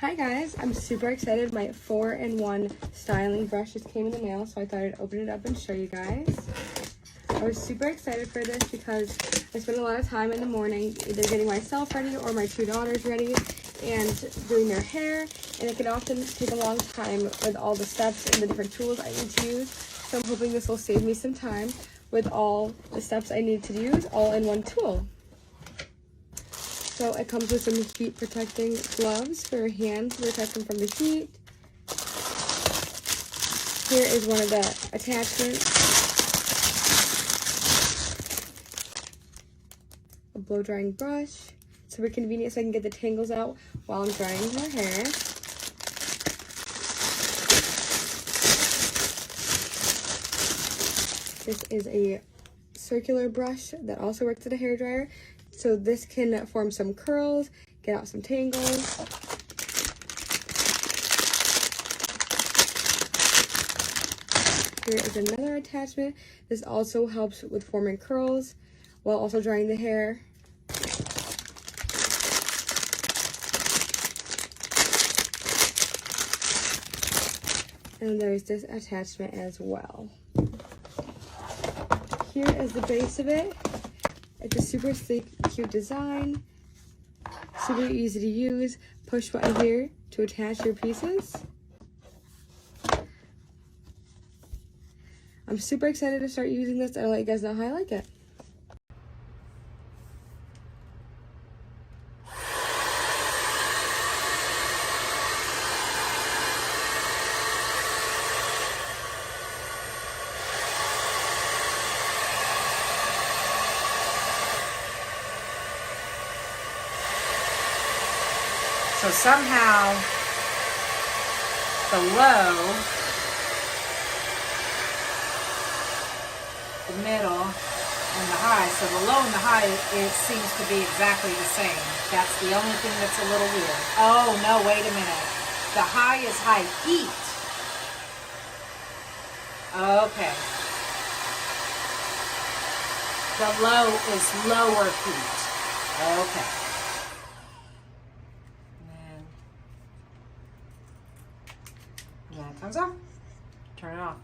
Hi guys, I'm super excited. My 4-in-1 styling brush just came in the mail, so I thought I'd open it up and show you guys. I was super excited for this because I spend a lot of time in the morning either getting myself ready or my 2 daughters ready and doing their hair, and it can often take a long time with all the steps and the different tools I need to use. So I'm hoping this will save me some time with all the steps I need to use all in one tool. So it comes with some heat protecting gloves for your hands to protect them from the heat. Here is one of the attachments. A blow drying brush. Super convenient so I can get the tangles out while I'm drying her hair. This is a circular brush that also works as a hairdryer. So this can form some curls, get out some tangles. Here is another attachment. This also helps with forming curls while also drying the hair. And there's this attachment as well. Here is the base of it. It's a super sleek, cute design. Super easy to use. Push button here to attach your pieces. I'm super excited to start using this, and I'll let you guys know how I like it. So somehow the low, the middle, and the high, so the low and the high, it seems to be exactly the same. That's the only thing that's a little weird. Oh no, wait a minute. The high is high heat. Okay. The low is lower heat. Okay. And that comes off. Turn it off.